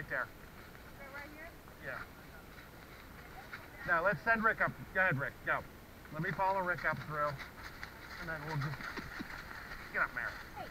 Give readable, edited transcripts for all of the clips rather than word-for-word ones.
there. Right here? Yeah. Now let's send Rick up. Go ahead, Rick. Go. Let me follow Rick up through, and then we'll just get up there. Hey.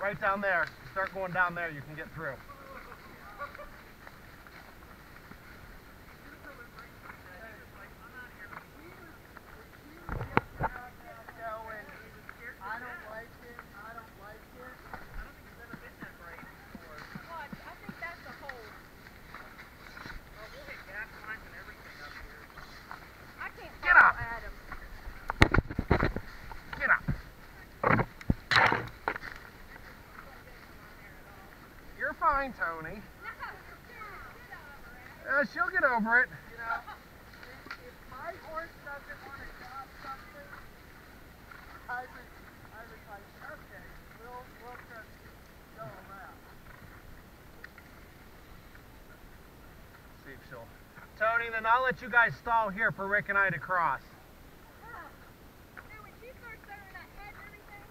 Right down there. Start going down there. You can get through. Get up! Get up! You're fine, Tony. She'll get over it. You know, if my horse doesn't want to grab something, I was like, okay, we'll just go around. See if she'll. Tony, then I'll let you guys stall here for Rick and I to cross. When she starts throwing that head and everything,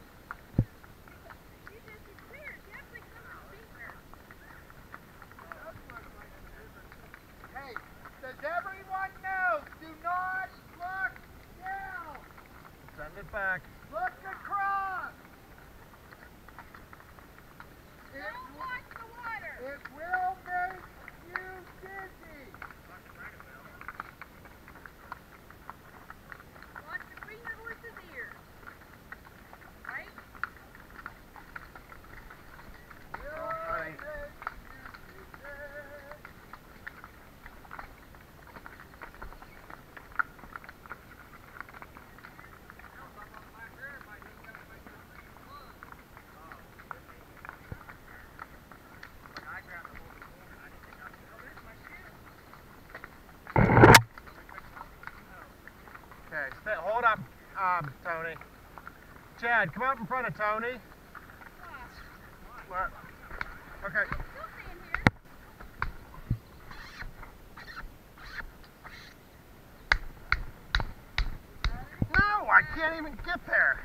she just disappeared. She actually comes to beat her. Hey, does everyone know? Do not look down. Send it back. Look across. Don't watch the water. It will make you dizzy. Watch between your horse's ears. Right? Right. Okay, hold up, Tony. Chad, come up in front of Tony. What? Okay. I'm still staying here. No, I can't even get there.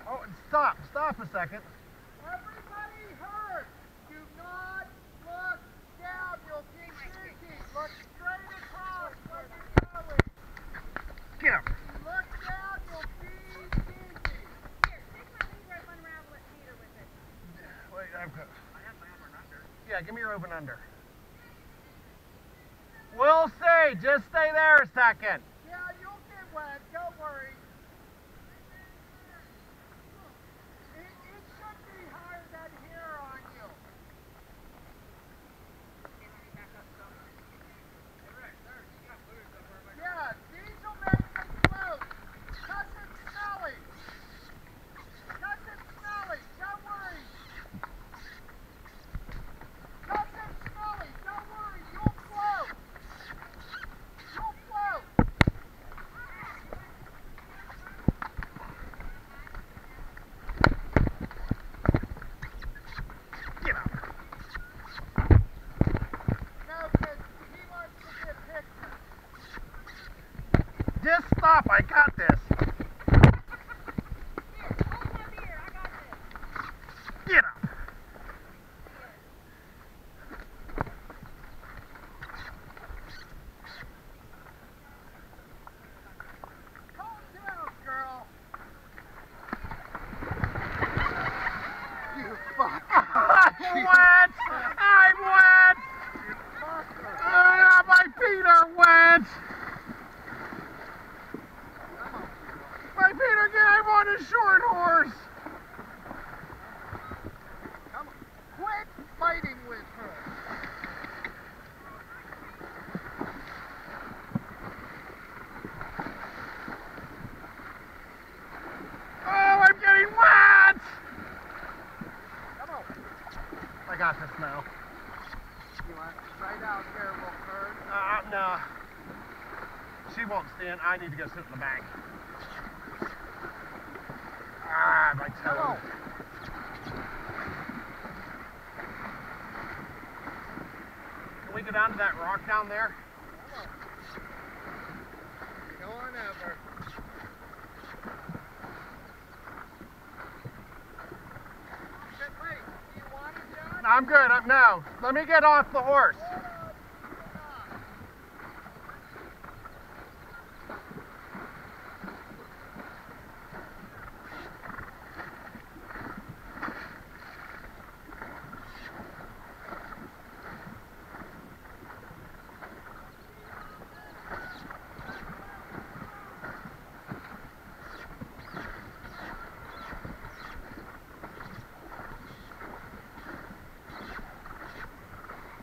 Oh, stop a second. Everybody heard. Do not look down. You'll get dizzy. Look straight across where you're going. Get him. Look down, you'll be dizzy. Here, take my lead rope, unravel it, and beat her with it. Wait, I've got. I have my open under. Yeah, give me your open under. We'll see. Just stay there a second. Yeah, you'll get wet. Don't worry. It should be higher than here on you. Yeah, these will make it float. Cuss it smelly. Cuss it smelly. Don't worry. Cuss it smelly. Don't worry. You'll float. You'll float. Get up. No, because he wants to get pictures. Just stop. I got this. Here, hold my beer. I got this. Get up. Calm down, girl. You fuck. I'm wet. I'm wet. My feet are wet. My feet are getting. I'm on a short horse. Come on. Quit fighting with her. Oh, I'm getting wet. Come on. I got this now. You want right out here will hurt. No. She won't stand. I need to go sit in the bank. My Come toe. on. Can we go down to that rock down there? Go on I'm good. No, let me get off the horse.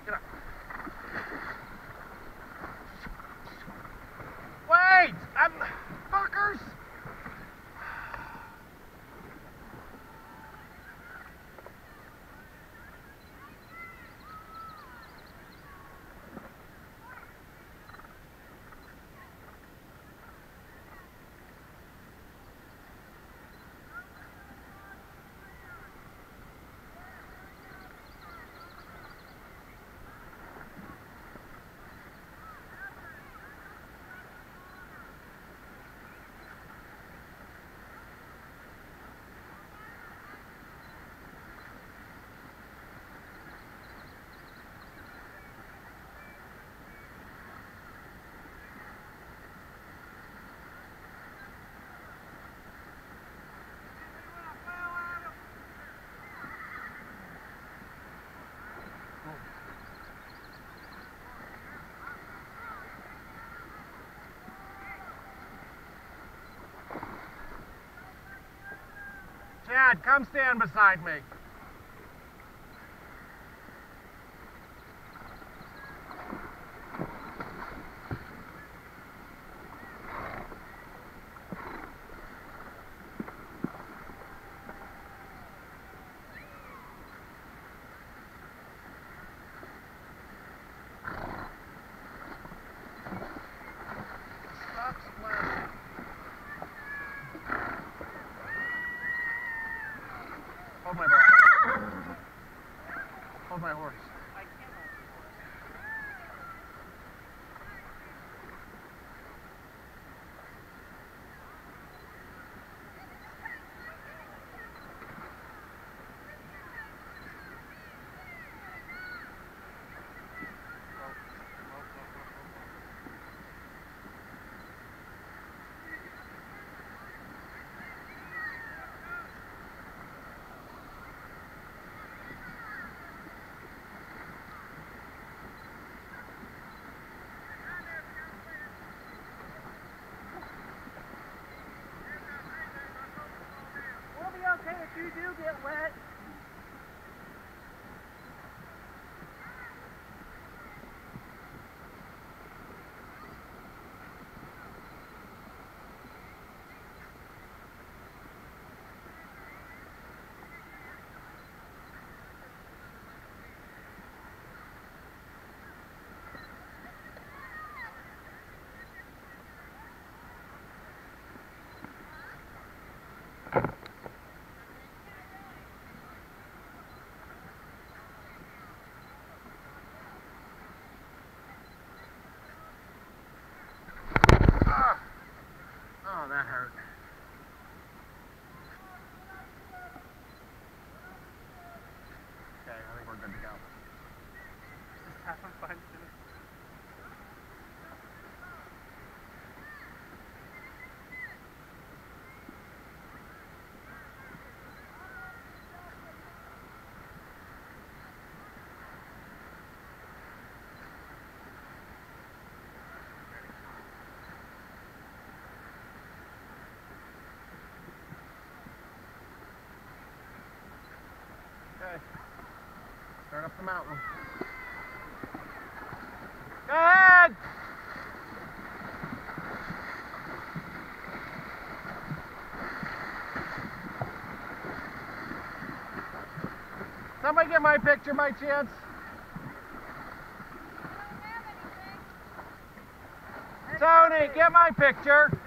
Get up. Wait! Fuckers! Chad, come stand beside me. Stop splashing. Hold my breath. Hold my horse. I can't hold the horse. We'll be okay if you do get wet. Oh, that hurt. Okay, I think we're good to go. Just having fun too. Okay. Start up the mountain. Go ahead! Somebody get my picture by chance? Tony, get my picture.